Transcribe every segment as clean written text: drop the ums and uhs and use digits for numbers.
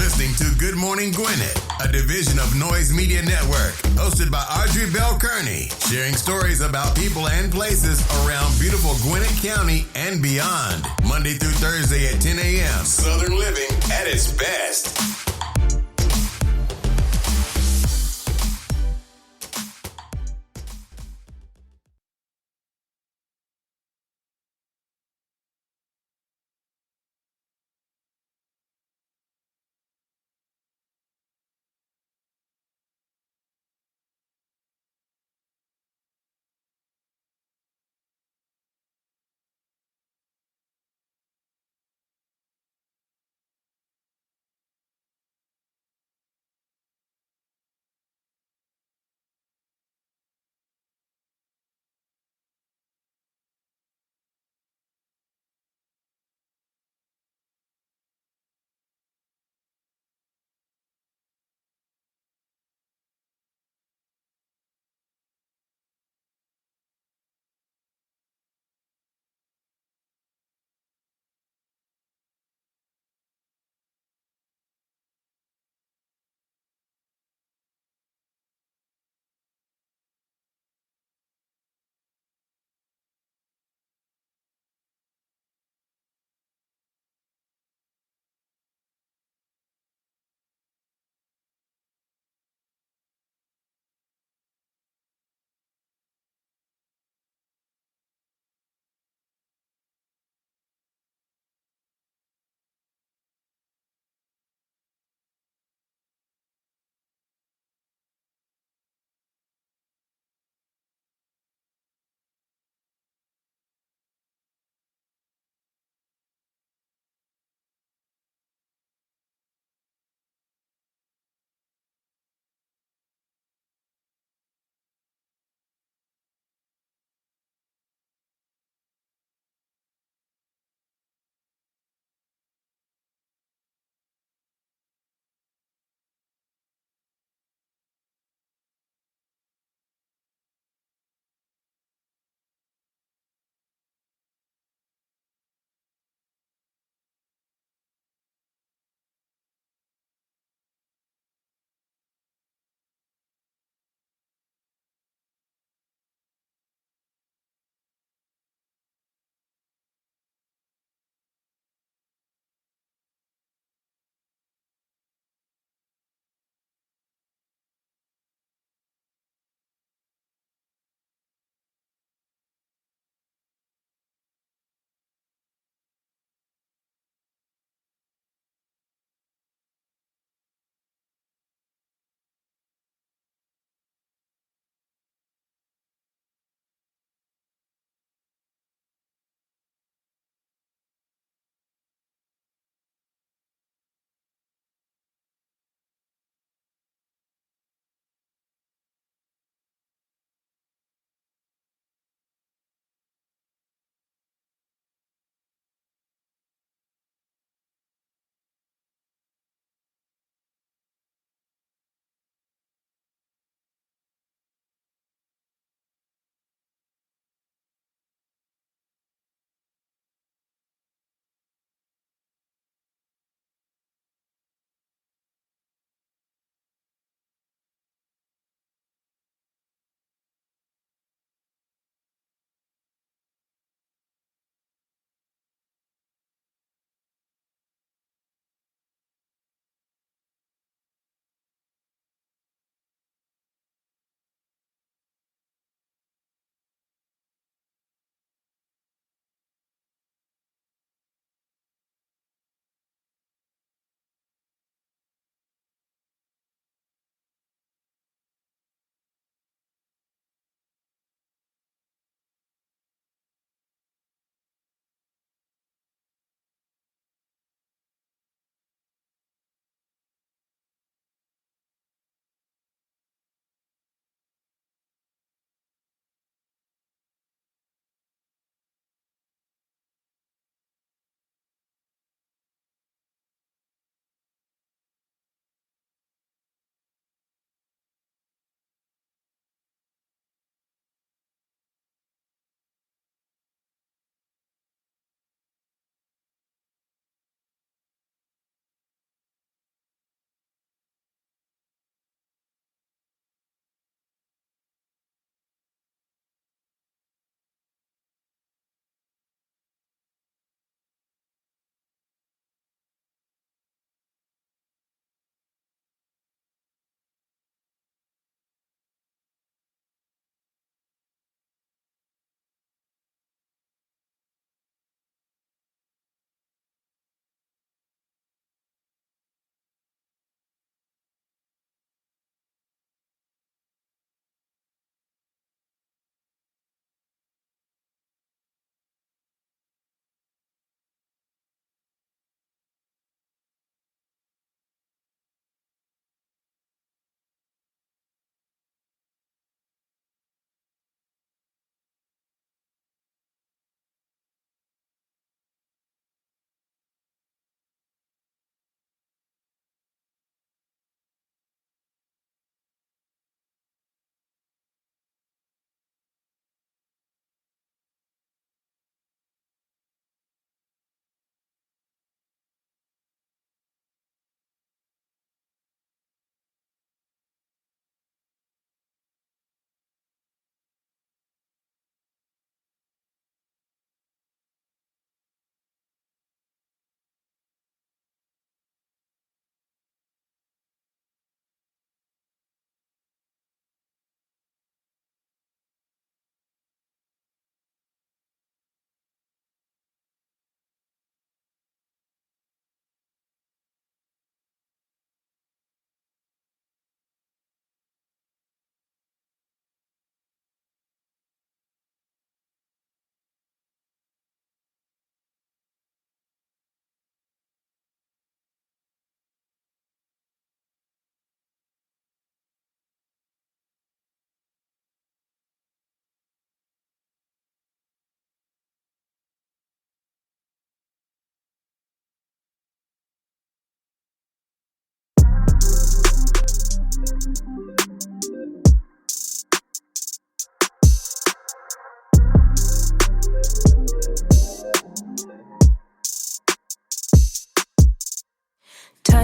listening to Good Morning Gwinnett, a division of Noise Media Network, hosted by Audrey Bell Kearney, sharing stories about people and places around beautiful Gwinnett County and beyond. Monday through Thursday at 10 a.m. Southern living at its best.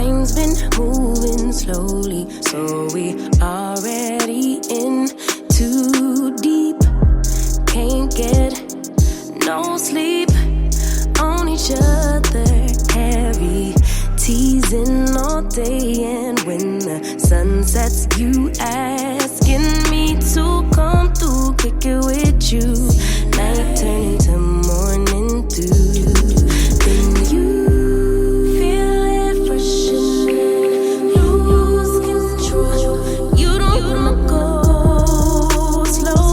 Time's been moving slowly, so we already in too deep. Can't get no sleep on each other, heavy teasing all day. And when the sun sets, you asking me to come through, kick it with you. Night turning to morning dew. Then you feel it freshening, lose control. You don't wanna go slow,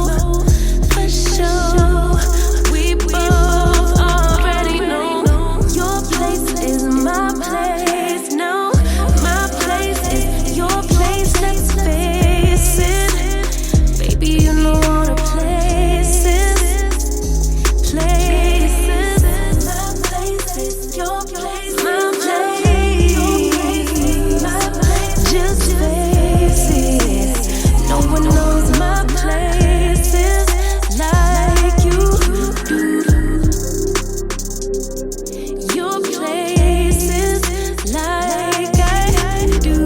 for sure. We both already know your place is my place. No, my place is your place. Let's face it, baby. You know all the places. My place is your place. My place. Just face it. No one knows my places like you do. Your places like I do.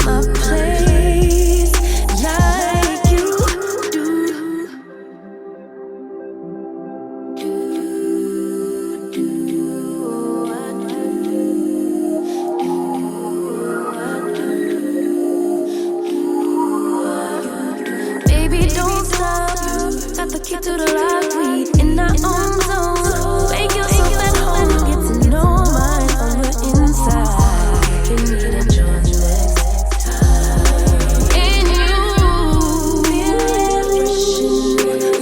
My place like you do. Baby, don't stop. Got the key to the lock. We in our own zone. Make yourself at home. Get to know mine on the inside. Can meet and join next time. And you feel it freshening.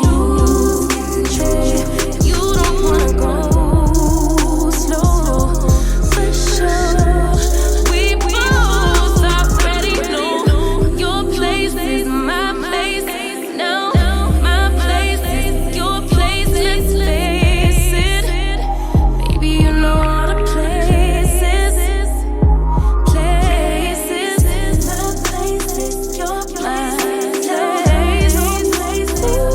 Ooh, you don't wanna go slow, for sure. We both already know your place is my place. Now my place is your place. Let's face it, baby. You know all the places. Places. My place is your place.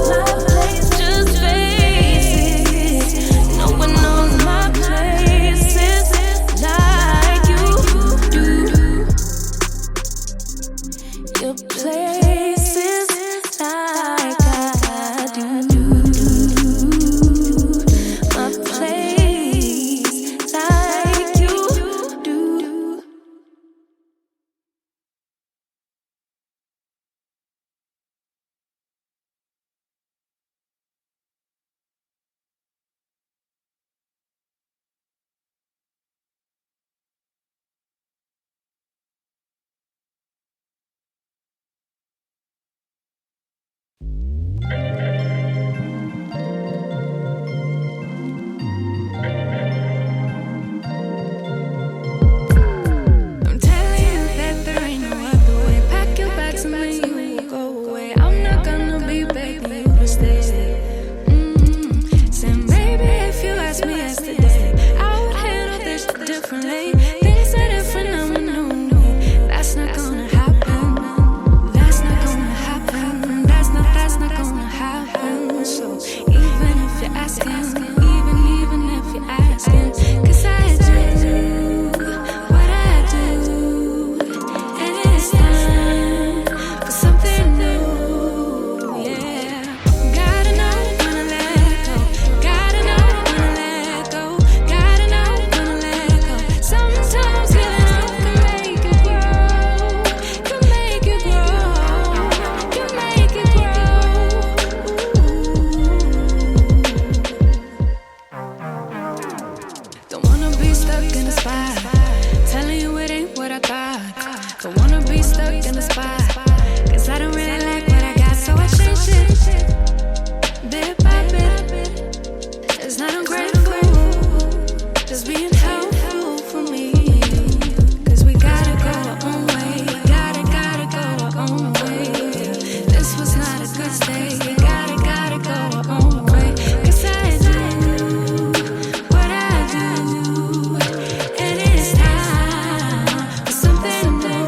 My place. Just face it. No one knows my places like you do. Your places like I do. My place like you do. I'm telling you that there ain't no other way. Pack your bags and leave, you will go away. I'm not gonna be baby, you will stay. Said maybe if you asked me yesterday, I would handle this differently. Things are different, I'm a new me. That's not gonna happen. That's not gonna happen. That's not gonna happen. So even if you're asking, even if you're asking, 'cause I do what I do, and it's time for something new. Yeah, gotta know when to let go. Gotta know when to let go. Gotta know when to let go. Sometimes getting out can make it grow. Can make it grow. Can make it grow. Don't wanna be stuck in a spot, telling you it ain't what I thought. Don't wanna be stuck in a spot, 'cause I don't really like what I got, so I change it bit by bit. It's not ungrateful, just being helpful for me. 'Cause we gotta go our own way. Gotta go our own way. This was not a good stay. Gotta go our own way. 'Cause I do what I do, and it's time for something new.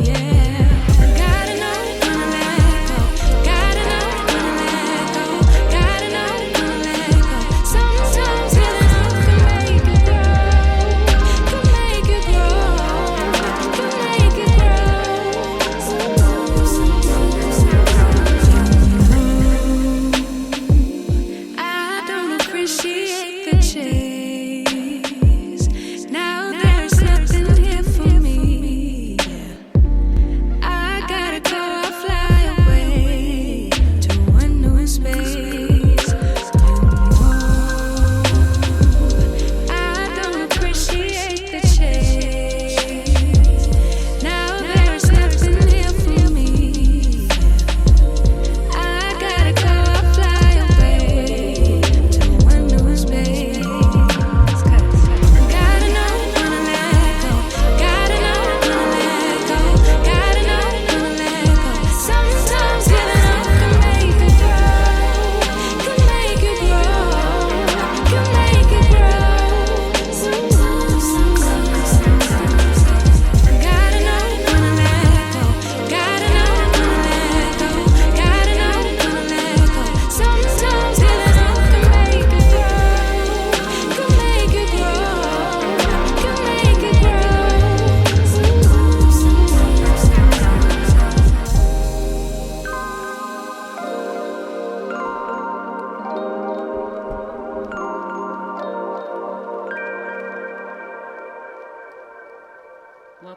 Yeah.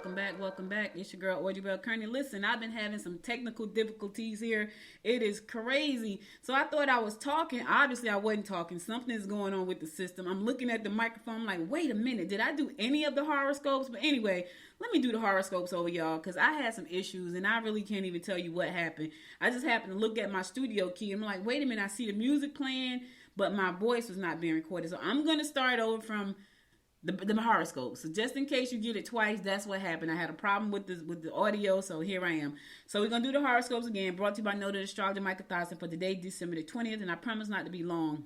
Welcome back. It's your girl, Audrey Bell Kearney. Listen, I've been having some technical difficulties here. It is crazy. So I thought I was talking. Obviously, I wasn't talking. Something is going on with the system. I'm looking at the microphone. I'm like, wait a minute. Did I do any of the horoscopes? But anyway, let me do the horoscopes over y'all because I had some issues and I really can't even tell you what happened. I just happened to look at my studio key. I'm like, wait a minute. I see the music playing, but my voice was not being recorded. So I'm going to start over from the horoscope. So just in case you get it twice, that's what happened. I had a problem with the audio, so here I am. So we're going to do the horoscopes again, brought to you by Noted Astrologer Michael Thompson for today, December the 20th, and I promise not to be long.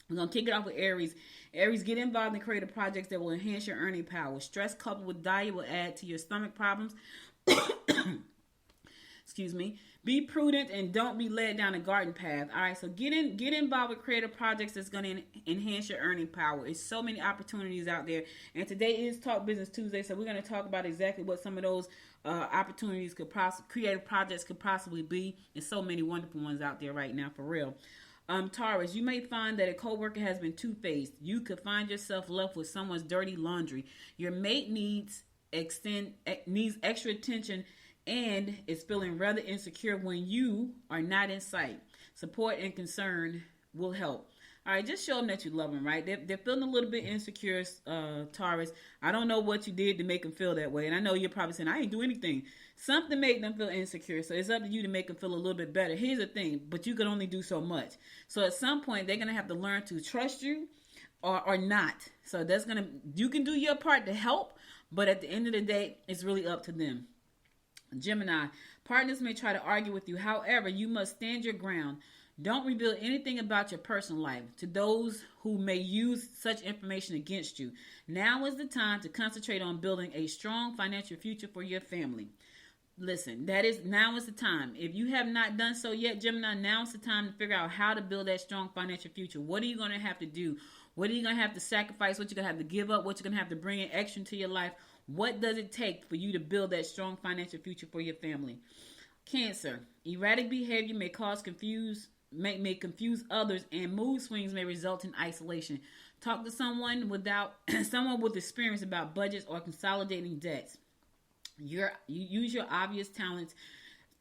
We're going to kick it off with Aries. Aries, get involved in creative projects that will enhance your earning power. Stress coupled with diet will add to your stomach problems. Excuse me. Be prudent and don't be led down a garden path. All right, so get involved with creative projects that's going to enhance your earning power. There's so many opportunities out there. And today is Talk Business Tuesday, so we're going to talk about exactly what some of those opportunities creative projects could possibly be. There's so many wonderful ones out there right now, for real. Taurus, you may find that a coworker has been two-faced. You could find yourself left with someone's dirty laundry. Your mate needs extra attention and is feeling rather insecure when you are not in sight. Support and concern will help. All right, just show them that you love them, right? They're feeling a little bit insecure, Taurus. I don't know what you did to make them feel that way. And I know you're probably saying, I didn't do anything. Something made them feel insecure. So it's up to you to make them feel a little bit better. Here's the thing, but you can only do so much. So at some point, they're going to have to learn to trust you or not. So you can do your part to help, but at the end of the day, it's really up to them. Gemini, partners may try to argue with you. However, you must stand your ground. Don't reveal anything about your personal life to those who may use such information against you. Now is the time to concentrate on building a strong financial future for your family. Listen, now is the time. If you have not done so yet, Gemini, now is the time to figure out how to build that strong financial future. What are you going to have to do? What are you going to have to sacrifice? What you're going to have to give up? What you're going to have to bring in extra into your life? What does it take for you to build that strong financial future for your family? Cancer, erratic behavior may confuse others, and mood swings may result in isolation. Talk to someone with experience about budgets or consolidating debts. You use your obvious talents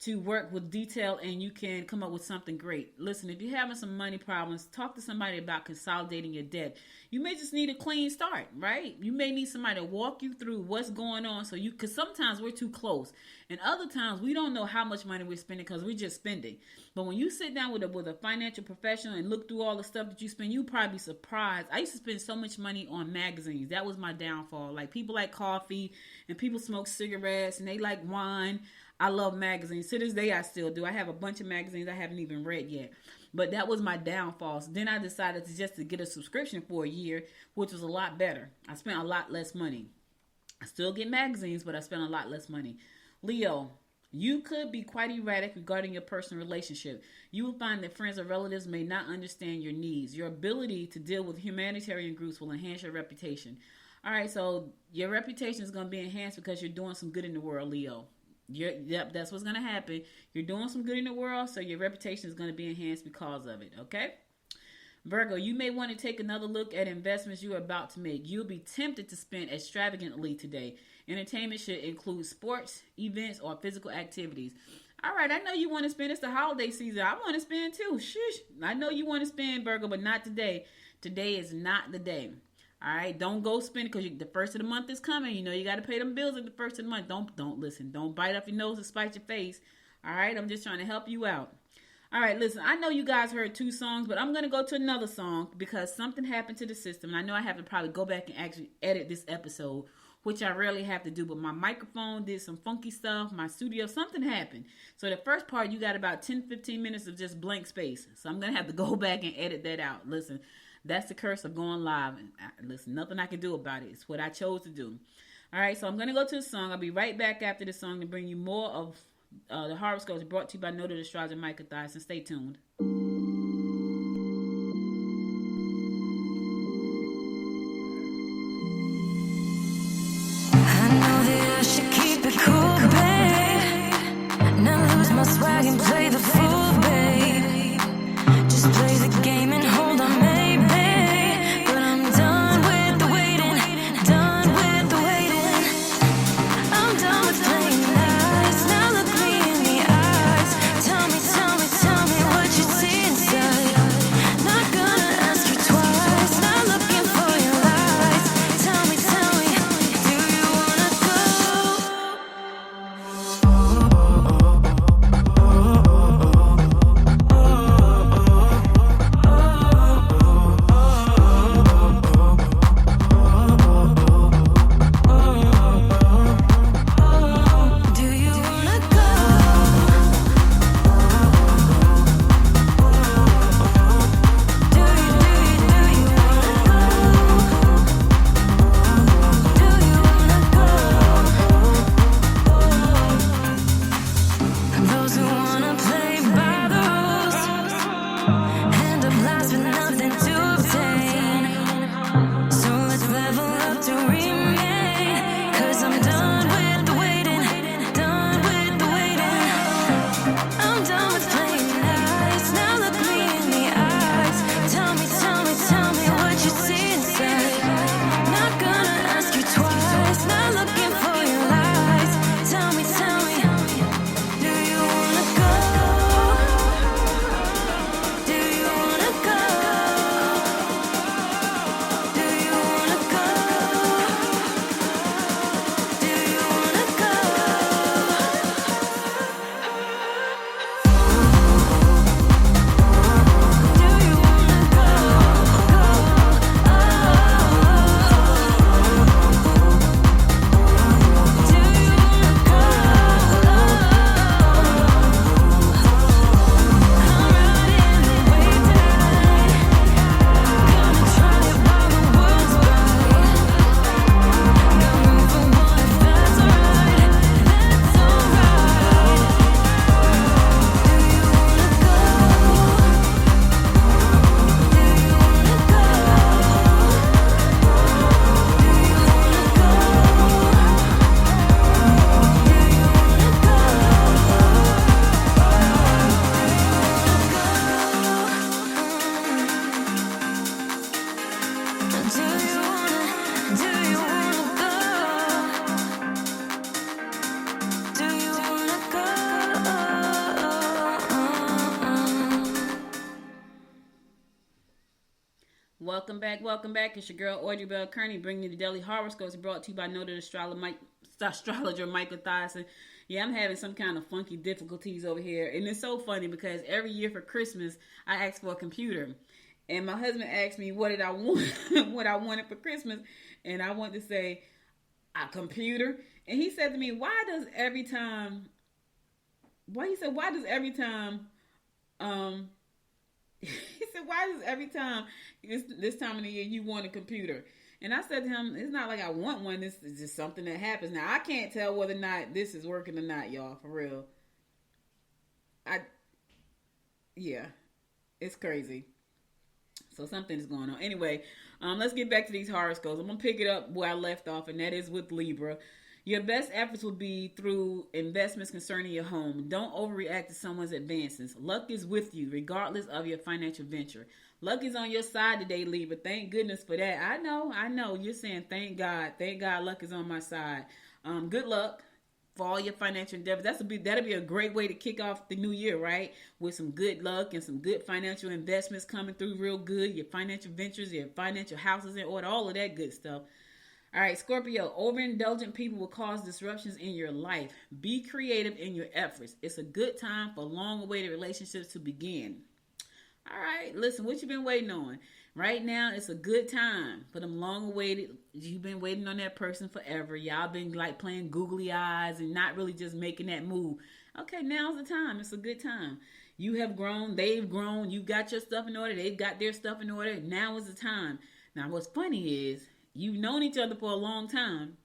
to work with detail and you can come up with something great. Listen, if you're having some money problems, talk to somebody about consolidating your debt. You may just need a clean start, right? You may need somebody to walk you through what's going on because sometimes we're too close and other times we don't know how much money we're spending because we're just spending. But when you sit down with a financial professional and look through all the stuff that you spend, you'll probably be surprised. I used to spend so much money on magazines. That was my downfall. Like people like coffee and people smoke cigarettes and they like wine. I love magazines. To this day, I still do. I have a bunch of magazines I haven't even read yet. But that was my downfall. So then I decided to get a subscription for a year, which was a lot better. I spent a lot less money. I still get magazines, but I spent a lot less money. Leo, you could be quite erratic regarding your personal relationship. You will find that friends or relatives may not understand your needs. Your ability to deal with humanitarian groups will enhance your reputation. All right, so your reputation is going to be enhanced because you're doing some good in the world, Leo. Yep, that's what's going to happen. You're doing some good in the world, so your reputation is going to be enhanced because of it, okay? Virgo, you may want to take another look at investments you are about to make. You'll be tempted to spend extravagantly today. Entertainment should include sports, events, or physical activities. All right, I know you want to spend. It's the holiday season. I want to spend too. Shush. I know you want to spend, Virgo, but not today. Today is not the day. All right, don't go spend because the first of the month is coming. You know you got to pay them bills at the first of the month. Don't listen. Don't bite off your nose and spite your face. All right, I'm just trying to help you out. All right, listen, I know you guys heard 2 songs, but I'm going to go to another song because something happened to the system. And I know I have to probably go back and actually edit this episode, which I rarely have to do. But my microphone did some funky stuff. My studio, something happened. So the first part, you got about 10-15 minutes of just blank space. So I'm going to have to go back and edit that out. Listen. That's the curse of going live. And listen, nothing I can do about it. It's what I chose to do. All right, so I'm going to go to the song. I'll be right back after the song to bring you more of the horoscopes brought to you by Noted Astrologer Michael Thompson. Stay tuned. I know that I should keep it cool, babe. Now lose my swag and play the fool, babe. Just play the game and hold on, maybe. But I'm done with the waiting, done with the waiting. I'm Welcome back. It's your girl, Audrey Bell Kearney, bringing you the daily horoscopes brought to you by noted astrologer Michael Thompson. Yeah, I'm having some kind of funky difficulties over here. And it's so funny because every year for Christmas, I ask for a computer. And my husband asked me what did I want, what I wanted for Christmas. And I wanted to say, a computer. And he said to me, why does every time he said this time of the year you want a computer? And I said to him, it's not like I want one. This is just something that happens. Now, I can't tell whether or not this is working or not, y'all, for real. Yeah, it's crazy. So something is going on. Anyway, let's get back to these horoscopes. I'm going to pick it up where I left off, and that is with Libra. Your best efforts will be through investments concerning your home. Don't overreact to someone's advances. Luck is with you, regardless of your financial venture. Luck is on your side today, Libra. Thank goodness for that. I know. You're saying, thank God. Thank God luck is on my side. Good luck for all your financial endeavors. That'll be a great way to kick off the new year, right? With some good luck and some good financial investments coming through real good. Your financial ventures, your financial houses in order, all of that good stuff. All right, Scorpio, overindulgent people will cause disruptions in your life. Be creative in your efforts. It's a good time for long-awaited relationships to begin. All right, listen, what you been waiting on? Right now, it's a good time for them long-awaited. You've been waiting on that person forever. Y'all been like playing googly eyes and not really just making that move. Okay, now's the time. It's a good time. You have grown. They've grown. You got your stuff in order. They've got their stuff in order. Now is the time. Now, what's funny is you've known each other for a long time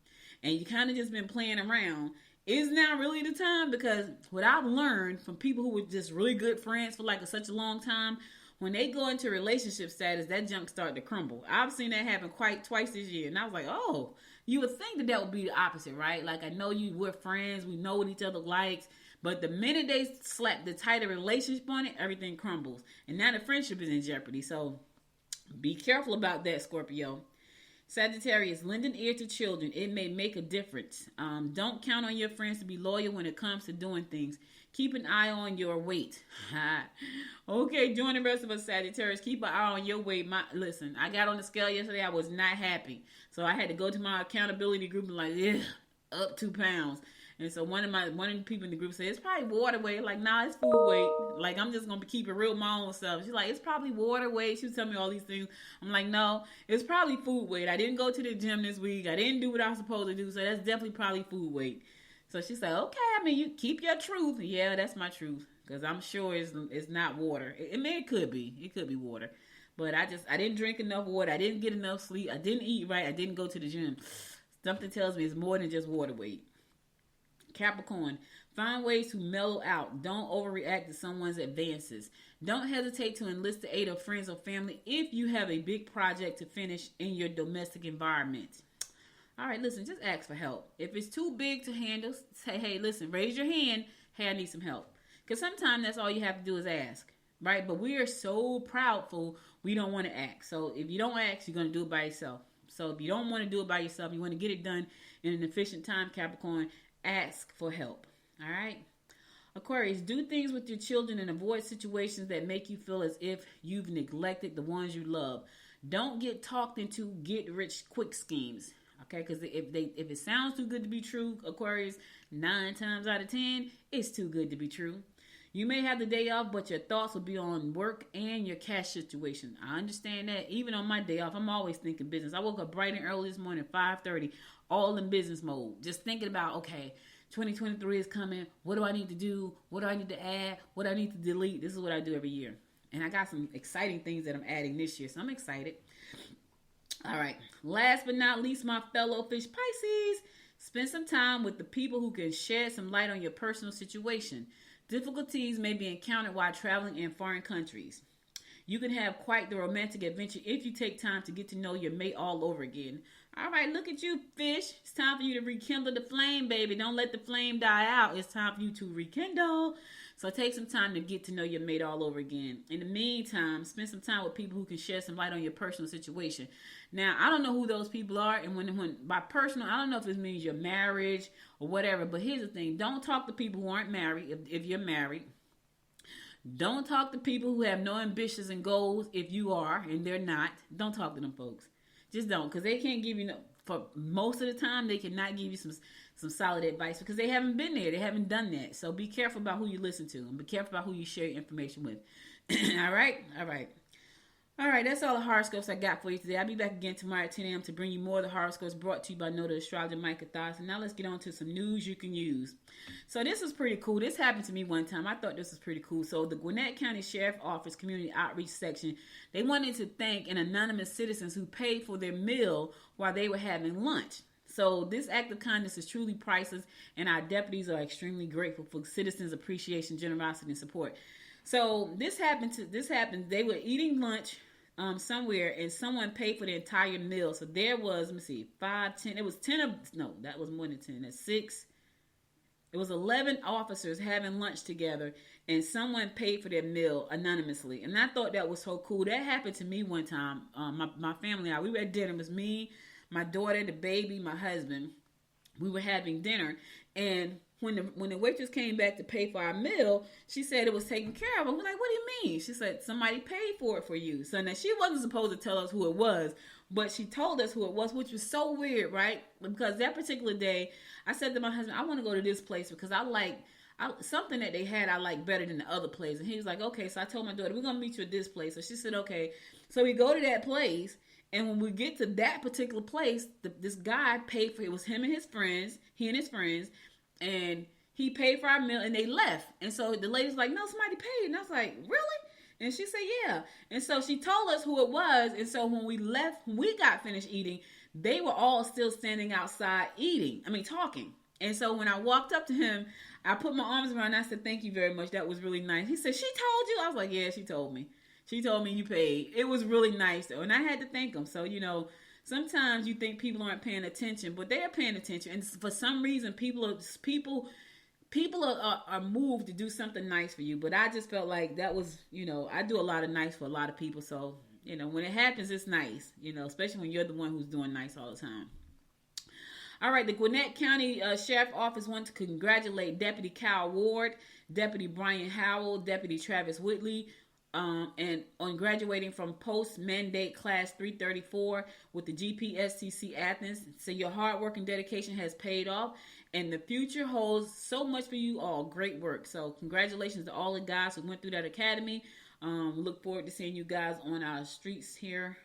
and you kind of just been playing around. Is now really the time? Because what I've learned from people who were just really good friends for like such a long time, when they go into relationship status, that junk start to crumble. I've seen that happen twice this year. And I was like, oh, you would think that would be the opposite, right? Like, I know we're friends. We know what each other likes. But the minute they slap the tighter relationship on it, everything crumbles. And now the friendship is in jeopardy. So be careful about that, Scorpio. Sagittarius, lend an ear to children. It may make a difference. Don't count on your friends to be loyal when it comes to doing things. Keep an eye on your weight. Okay, join the rest of us, Sagittarius. Keep an eye on your weight. Listen, I got on the scale yesterday. I was not happy. So I had to go to my accountability group and like, up 2 pounds. And so one of the people in the group said, it's probably water weight. Like, nah, it's food weight. Like, I'm just going to keep it real my own self. She's like, it's probably water weight. She was telling me all these things. I'm like, no, it's probably food weight. I didn't go to the gym this week. I didn't do what I was supposed to do. So that's definitely probably food weight. So she said, okay, I mean, you keep your truth. Yeah, that's my truth. Because I'm sure it's not water. It could be. It could be water. But I didn't drink enough water. I didn't get enough sleep. I didn't eat right. I didn't go to the gym. Something tells me it's more than just water weight. Capricorn, find ways to mellow out. Don't overreact to someone's advances. Don't hesitate to enlist the aid of friends or family if you have a big project to finish in your domestic environment. All right, listen, just ask for help. If it's too big to handle, say, hey, listen, raise your hand. Hey, I need some help. Because sometimes that's all you have to do is ask, right? But we are so proudful, we don't want to ask. So if you don't ask, you're going to do it by yourself. So if you don't want to do it by yourself, you want to get it done in an efficient time, Capricorn, ask for help. All right. Aquarius, do things with your children and avoid situations that make you feel as if you've neglected the ones you love. Don't get talked into get rich quick schemes. Okay, because if it sounds too good to be true, Aquarius, 9 times out of 10, it's too good to be true. You may have the day off, but your thoughts will be on work and your cash situation. I understand that. Even on my day off, I'm always thinking business. I woke up bright and early this morning, 5:30, all in business mode. Just thinking about, okay, 2023 is coming. What do I need to do? What do I need to add? What do I need to delete? This is what I do every year. And I got some exciting things that I'm adding this year, so I'm excited. All right. Last but not least, my fellow fish Pisces, spend some time with the people who can shed some light on your personal situation. Difficulties may be encountered while traveling in foreign countries. You can have quite the romantic adventure if you take time to get to know your mate all over again. All right, look at you, fish. It's time for you to rekindle the flame, baby. Don't let the flame die out. It's time for you to rekindle. So take some time to get to know your mate all over again. In the meantime, spend some time with people who can shed some light on your personal situation. Now, I don't know who those people are. And when by personal, I don't know if this means your marriage or whatever. But here's the thing. Don't talk to people who aren't married if you're married. Don't talk to people who have no ambitions and goals. If you are and they're not, don't talk to them folks. Just don't, because they can't give you no. For most of the time, they cannot give you some solid advice because they haven't been there. They haven't done that. So be careful about who you listen to and be careful about who you share your information with. All right. That's all the horoscopes I got for you today. I'll be back again tomorrow at 10 a.m. to bring you more of the horoscopes brought to you by Noted Astrologer Micah Thompson. Now let's get on to some news you can use. So this is pretty cool. This happened to me one time. I thought this was pretty cool. So the Gwinnett County Sheriff Office Community Outreach Section, they wanted to thank an anonymous citizens who paid for their meal while they were having lunch. So this act of kindness is truly priceless, and our deputies are extremely grateful for citizens' appreciation, generosity, and support. So this happened. They were eating lunch somewhere, and someone paid for the entire meal. So there was, let me see, 5, 10. It was 10 of, no, that was more than 10. That's 6. It was 11 officers having lunch together, and someone paid for their meal anonymously. And I thought that was so cool. That happened to me one time. My family, we were at dinner. It was me, my daughter, the baby, my husband. We were having dinner, and when the waitress came back to pay for our meal, she said it was taken care of. I was like, what do you mean? She said, somebody paid for it for you. So now she wasn't supposed to tell us who it was, but she told us who it was, which was so weird, right? Because that particular day, I said to my husband, I want to go to this place because something that they had I like better than the other place. And he was like, okay. So I told my daughter, we're going to meet you at this place. So she said, okay. So we go to that place. And when we get to that particular place, this guy paid for it. It was him and his friends, and he paid for our meal, and they left. And so the lady's like, no, somebody paid. And I was like, really? And she said, yeah. And so she told us who it was. And so when we left, when we got finished eating, they were all still standing outside talking. And so when I walked up to him, I put my arms around him. I said, thank you very much. That was really nice. He said, she told you? I was like, yeah, she told me. She told me you paid. It was really nice, though. And I had to thank him. So, sometimes you think people aren't paying attention, but they are paying attention. And for some reason, people are moved to do something nice for you. But I just felt like that was, I do a lot of nice for a lot of people. So, when it happens, it's nice, especially when you're the one who's doing nice all the time. All right, the Gwinnett County Sheriff Office wants to congratulate Deputy Kyle Ward, Deputy Brian Howell, Deputy Travis Whitley, and on graduating from post-mandate class 334 with the GPSTC Athens. So your hard work and dedication has paid off, and the future holds so much for you all. Great work. So congratulations to all the guys who went through that academy. Look forward to seeing you guys on our streets here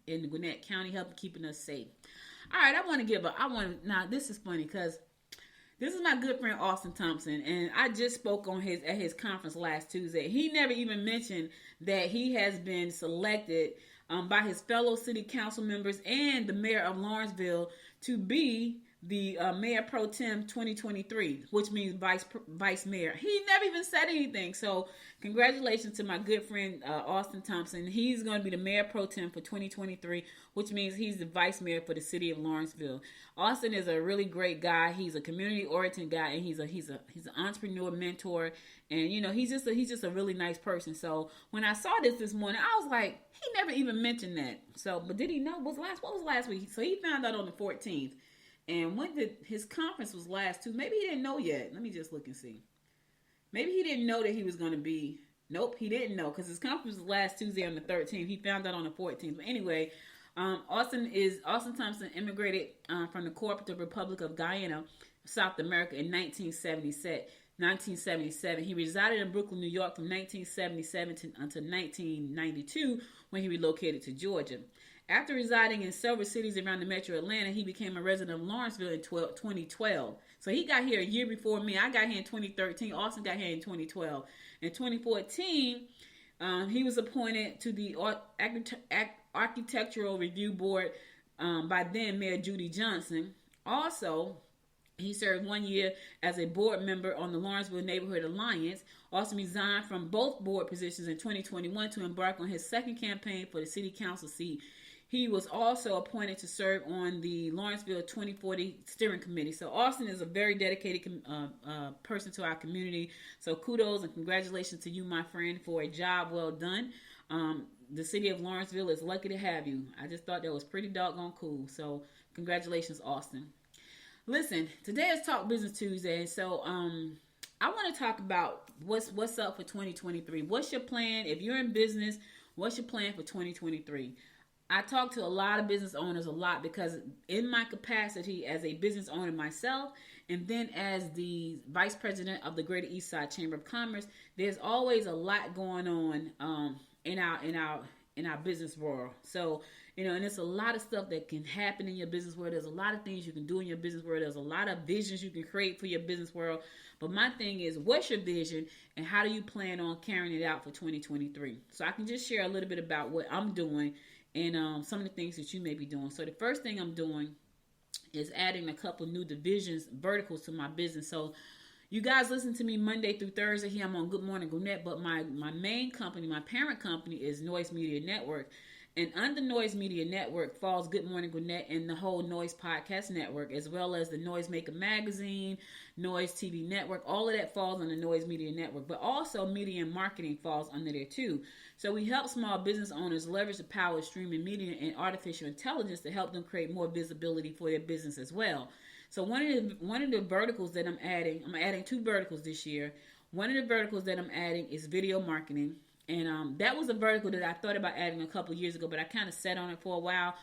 in the Gwinnett County, helping keeping us safe. All right, now this is funny because this is my good friend Austin Thompson, and I just spoke at his conference last Tuesday. He never even mentioned that he has been selected by his fellow city council members and the mayor of Lawrenceville to be the Mayor Pro Tem 2023, which means vice mayor. He never even said anything. So congratulations to my good friend Austin Thompson. He's going to be the Mayor Pro Tem for 2023, which means he's the vice mayor for the city of Lawrenceville. Austin is a really great guy. He's a community-oriented guy, and he's an entrepreneur, mentor, and he's just a really nice person. So when I saw this morning, I was like, he never even mentioned that. So, but did he know? What was last week? So he found out on the 14th. And when his conference was last Tuesday, maybe he didn't know yet. Let me just look and see. Maybe he didn't know that he was going to be. Nope, he didn't know because his conference was last Tuesday on the 13th. He found out on the 14th. But anyway, Austin Thompson immigrated from the Cooperative Republic of Guyana, South America in 1977. He resided in Brooklyn, New York from 1977 until 1992 when he relocated to Georgia. After residing in several cities around the metro Atlanta, he became a resident of Lawrenceville in 2012. So he got here a year before me. I got here in 2013. Austin got here in 2012. In 2014, he was appointed to the Architectural Review Board by then Mayor Judy Johnson. Also, he served 1 year as a board member on the Lawrenceville Neighborhood Alliance. Austin resigned from both board positions in 2021 to embark on his second campaign for the city council seat. He was also appointed to serve on the Lawrenceville 2040 steering committee. So Austin is a very dedicated person to our community. So kudos and congratulations to you, my friend, for a job well done. The city of Lawrenceville is lucky to have you. I just thought that was pretty doggone cool. So congratulations, Austin. Listen, today is Talk Business Tuesday. So I want to talk about what's up for 2023. What's your plan? If you're in business, what's your plan for 2023? I talk to a lot of business owners a lot because in my capacity as a business owner myself, and then as the vice president of the Greater East Side Chamber of Commerce, there's always a lot going on in our business world. So, and it's a lot of stuff that can happen in your business world. There's a lot of things you can do in your business world. There's a lot of visions you can create for your business world. But my thing is, what's your vision and how do you plan on carrying it out for 2023? So I can just share a little bit about what I'm doing and some of the things that you may be doing. So the first thing I'm doing is adding a couple new divisions, verticals to my business. So you guys listen to me Monday through Thursday here. I'm on Good Morning Gwinnett, but my main company, my parent company is Noise Media Network. And under Noise Media Network falls Good Morning Gwinnett and the whole Noise Podcast Network, as well as the Noisemaker Magazine, Noise TV Network. All of that falls on the Noise Media Network. But also media and marketing falls under there too. So we help small business owners leverage the power of streaming media and artificial intelligence to help them create more visibility for their business as well. So one of the verticals that I'm adding 2 verticals this year. One of the verticals that I'm adding is video marketing. And that was a vertical that I thought about adding a couple of years ago, but I kind of sat on it for a while.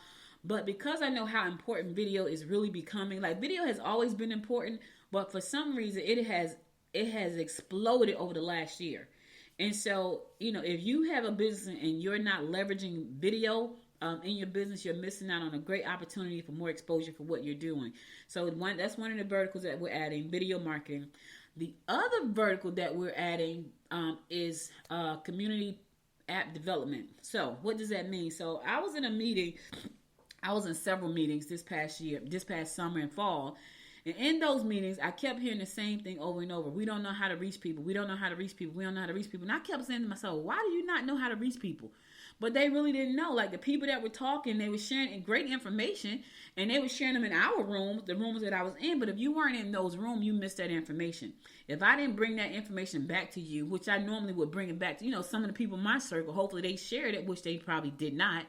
But because I know how important video is really becoming, like video has always been important, but for some reason it has exploded over the last year. And so, if you have a business and you're not leveraging video in your business, you're missing out on a great opportunity for more exposure for what you're doing. So that's one of the verticals that we're adding, video marketing. The other vertical that we're adding is community app development. So what does that mean? So I was in several meetings this past summer and fall. And in those meetings, I kept hearing the same thing over and over. We don't know how to reach people. We don't know how to reach people. We don't know how to reach people. And I kept saying to myself, why do you not know how to reach people? But they really didn't know. Like the people that were talking, they were sharing great information, and they were sharing them in our rooms, the rooms that I was in. But if you weren't in those rooms, you missed that information. If I didn't bring that information back to you, which I normally would bring it back to, some of the people in my circle, hopefully they shared it, which they probably did not.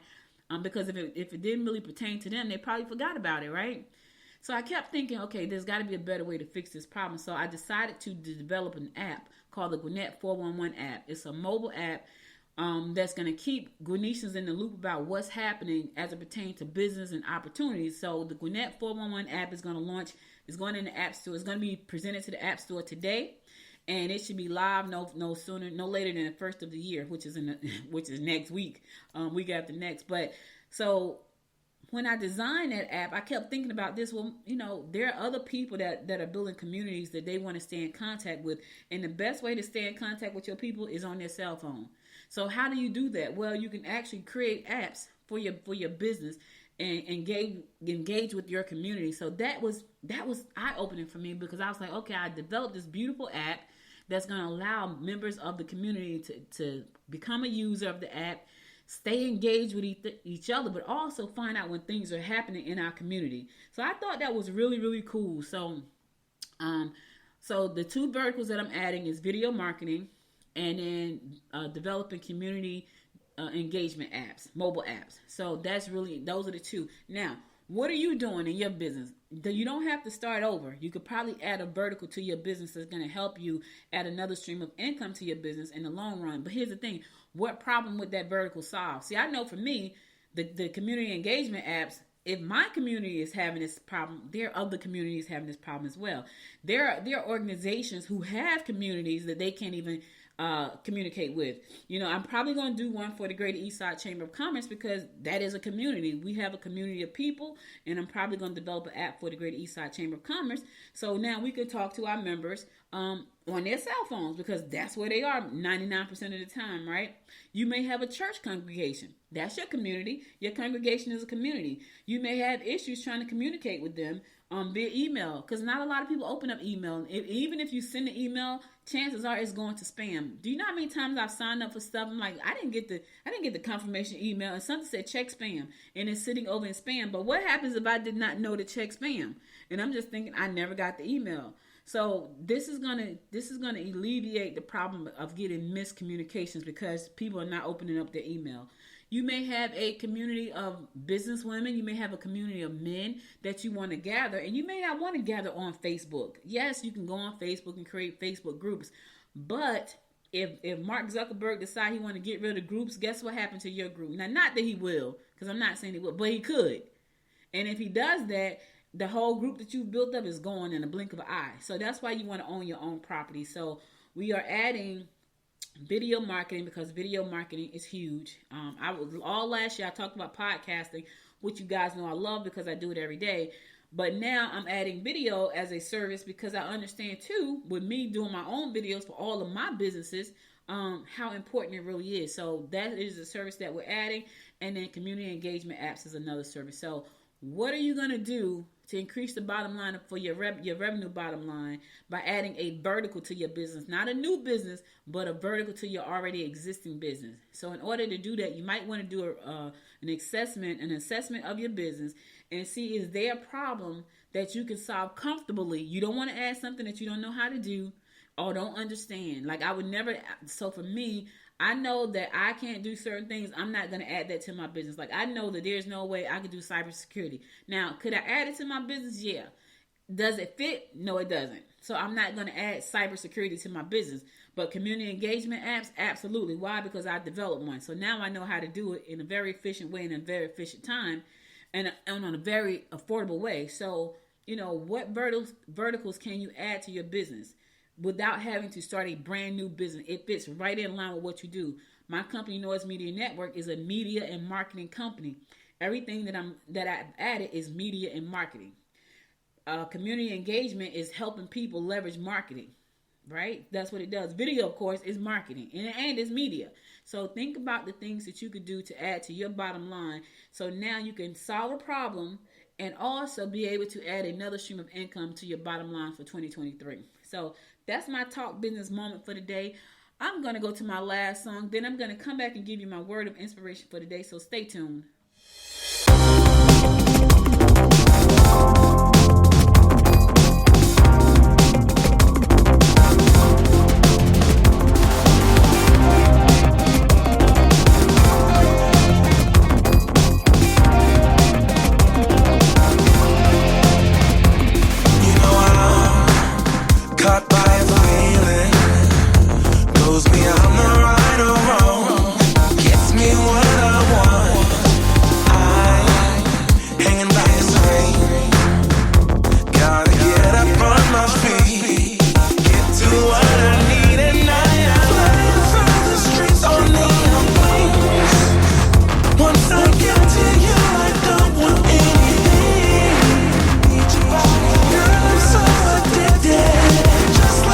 Because if it didn't really pertain to them, they probably forgot about it, right? So I kept thinking, okay, there's got to be a better way to fix this problem. So I decided to develop an app called the Gwinnett 411 app. It's a mobile app that's going to keep Gwinnetians in the loop about what's happening as it pertains to business and opportunities. So the Gwinnett 411 app is going to launch. It's going in the App Store. It's going to be presented to the App Store today, and it should be live no later than the first of the year, which is next week, week after next. But so when I designed that app, I kept thinking about this. Well, there are other people that are building communities that they want to stay in contact with, and the best way to stay in contact with your people is on their cell phone. So how do you do that? Well, you can actually create apps for your business and engage with your community. So that was eye-opening for me, because I was like, okay, I developed this beautiful app that's going to allow members of the community to become a user of the app, stay engaged with each other, but also find out when things are happening in our community. So I thought that was really, really cool. So the 2 verticals that I'm adding is video marketing and then developing community engagement apps, mobile apps. So those are the 2. Now, what are you doing in your business? You don't have to start over. You could probably add a vertical to your business that's going to help you add another stream of income to your business in the long run. But here's the thing. What problem would that vertical solve? See, I know for me, the community engagement apps, if my community is having this problem, there are other communities having this problem as well. There are organizations who have communities that they can't even communicate with. I'm probably going to do one for the Greater East Side Chamber of Commerce, because that is a community. We have a community of people, and I'm probably going to develop an app for the Greater East Side Chamber of Commerce. So now we could talk to our members on their cell phones, because that's where they are 99% of the time, right? You may have a church congregation. That's your community. Your congregation is a community. You may have issues trying to communicate with them via email, because not a lot of people open up email. Even if you send an email, chances are it's going to spam. Do you know how many times I've signed up for stuff? I'm like, I didn't get the confirmation email, and something said check spam, and it's sitting over in spam. But what happens if I did not know to check spam? And I'm just thinking I never got the email. So this is gonna alleviate the problem of getting miscommunications, because people are not opening up their email. You may have a community of business women. You may have a community of men that you want to gather, and you may not want to gather on Facebook. Yes, you can go on Facebook and create Facebook groups, but if Mark Zuckerberg decide he want to get rid of groups, guess what happened to your group? Now, not that he will, because I'm not saying he will, but he could. And if he does that, the whole group that you've built up is gone in a blink of an eye. So that's why you want to own your own property. So we are adding video marketing because video marketing is huge. All last year I talked about podcasting, which you guys know I love because I do it every day. But now I'm adding video as a service because I understand too, with me doing my own videos for all of my businesses, how important it really is. So that is a service that we're adding. And then community engagement apps is another service. So what are you going to do to increase the bottom line for your revenue bottom line by adding a vertical to your business? Not a new business, but a vertical to your already existing business. So in order to do that, you might want to do an assessment of your business and see, is there a problem that you can solve comfortably? You don't want to add something that you don't know how to do or don't understand. Like I would never. So for me, I know that I can't do certain things. I'm not going to add that to my business. Like I know that there's no way I could do cybersecurity. Now, could I add it to my business? Yeah. Does it fit? No, it doesn't. So I'm not going to add cybersecurity to my business. But community engagement apps, absolutely. Why? Because I developed one. So now I know how to do it in a very efficient way, in a very efficient time, and on a very affordable way. So, what verticals can you add to your business without having to start a brand new business? It fits right in line with what you do. My company, Noise Media Network, is a media and marketing company. Everything that I've added is media and marketing. Community engagement is helping people leverage marketing, right? That's what it does. Video, of course, is marketing, and it's media. So think about the things that you could do to add to your bottom line. So now you can solve a problem and also be able to add another stream of income to your bottom line for 2023. So that's my talk business moment for today. I'm going to go to my last song. Then I'm going to come back and give you my word of inspiration for today. So stay tuned. Just like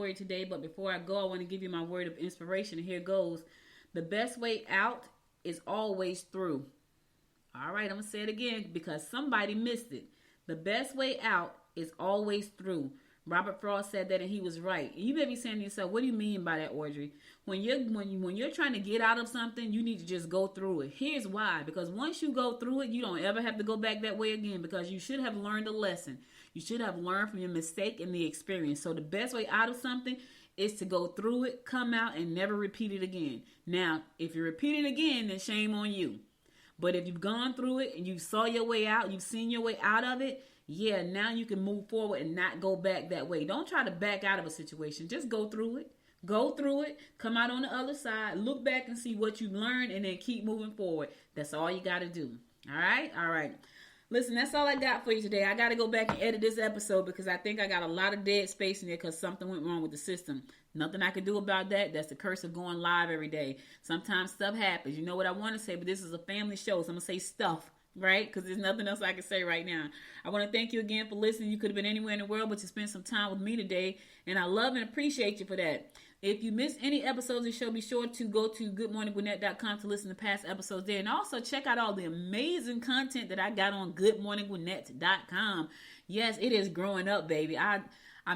for you today. But before I go, I want to give you my word of inspiration. And here goes. The best way out is always through. All right, I'm going to say it again because somebody missed it. The best way out is always through. Robert Frost said that, and he was right. And you may be saying to yourself, what do you mean by that, Audrey? When you're trying to get out of something, you need to just go through it. Here's why. Because once you go through it, you don't ever have to go back that way again, because you should have learned a lesson. You should have learned from your mistake and the experience. So the best way out of something is to go through it, come out, and never repeat it again. Now, if you repeat it again, then shame on you. But if you've gone through it and you saw your way out, you've seen your way out of it, yeah, now you can move forward and not go back that way. Don't try to back out of a situation. Just go through it. Go through it. Come out on the other side. Look back and see what you've learned, and then keep moving forward. That's all you got to do. All right? All right. Listen, that's all I got for you today. I got to go back and edit this episode because I think I got a lot of dead space in there because something went wrong with the system. Nothing I can do about that. That's the curse of going live every day. Sometimes stuff happens. You know what I want to say, but this is a family show, so I'm going to say stuff. Right? Because there's nothing else I can say right now. I want to thank you again for listening. You could have been anywhere in the world, but you spent some time with me today, and I love and appreciate you for that. If you missed any episodes of the show, be sure to go to goodmorninggwinnett.com to listen to past episodes there, and also check out all the amazing content that I got on goodmorninggwinnett.com. Yes, it is growing up, baby. I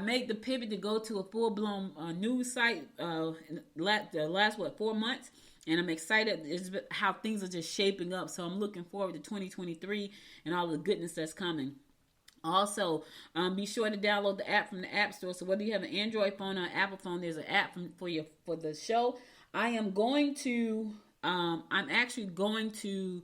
made the pivot to go to a full-blown news site the last 4 months. And I'm excited how things are just shaping up. So I'm looking forward to 2023 and all the goodness that's coming. Also, be sure to download the app from the App Store. So whether you have an Android phone or an Apple phone, there's an app for the show. I'm actually going to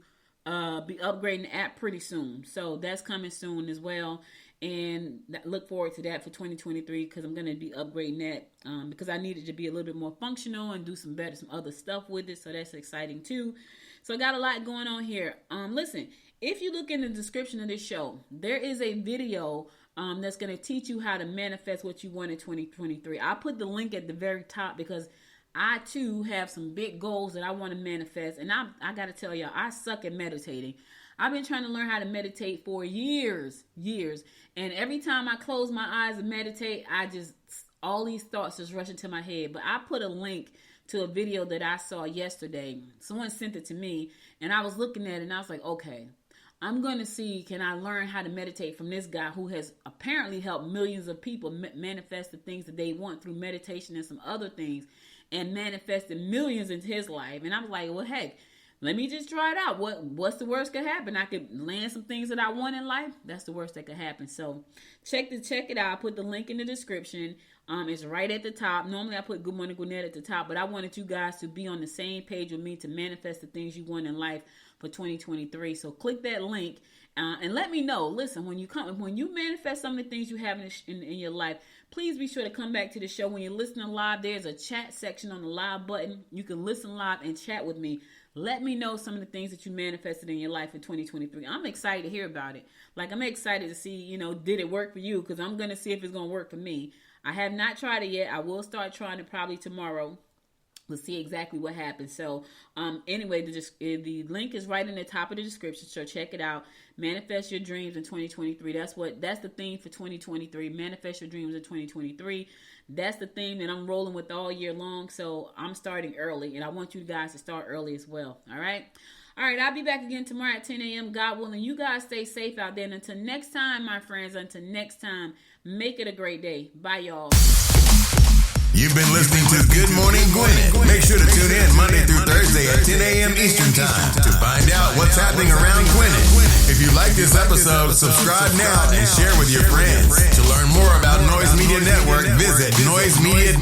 be upgrading the app pretty soon. So that's coming soon as well. And look forward to that for 2023 because I'm going to be upgrading that because I need it to be a little bit more functional and do some other stuff with it. So that's exciting too. So I got a lot going on here. Listen, if you look in the description of this show, there is a video that's going to teach you how to manifest what you want in 2023. I'll put the link at the very top because I too have some big goals that I want to manifest. And I got to tell y'all, I suck at meditating. I've been trying to learn how to meditate for years. And every time I close my eyes and meditate, all these thoughts just rush into my head. But I put a link to a video that I saw yesterday. Someone sent it to me and I was looking at it and I was like, okay, I'm going to see, can I learn how to meditate from this guy who has apparently helped millions of people manifest the things that they want through meditation and some other things and manifested millions into his life. And I was like, well, heck, let me just try it out. What's the worst could happen? I could land some things that I want in life. That's the worst that could happen. So check it out. I put the link in the description. It's right at the top. Normally I put Good Morning Gwinnett at the top, but I wanted you guys to be on the same page with me to manifest the things you want in life for 2023. So click that link and let me know. Listen, when you manifest some of the things you have in your life, please be sure to come back to the show. When you're listening live, there's a chat section on the live button. You can listen live and chat with me. Let me know some of the things that you manifested in your life in 2023. I'm excited to hear about it. Like, I'm excited to see, did it work for you? Because I'm going to see if it's going to work for me. I have not tried it yet. I will start trying it probably tomorrow. We'll see exactly what happens. So, anyway, the link is right in the top of the description. So check it out. Manifest your dreams in 2023. That's the theme for 2023. Manifest your dreams in 2023. That's the theme that I'm rolling with all year long. So I'm starting early, and I want you guys to start early as well. All right. I'll be back again tomorrow at 10 a.m. God willing. You guys stay safe out there. And until next time, my friends, make it a great day. Bye, y'all. You've been listening to Good Morning Gwinnett. Make sure to tune in Monday through Thursday at 10 a.m. Eastern Time to find out what's happening around Gwinnett. If you like this episode, subscribe now and share with your friends. To learn more about Noise Media Network, visit noisemedia.us.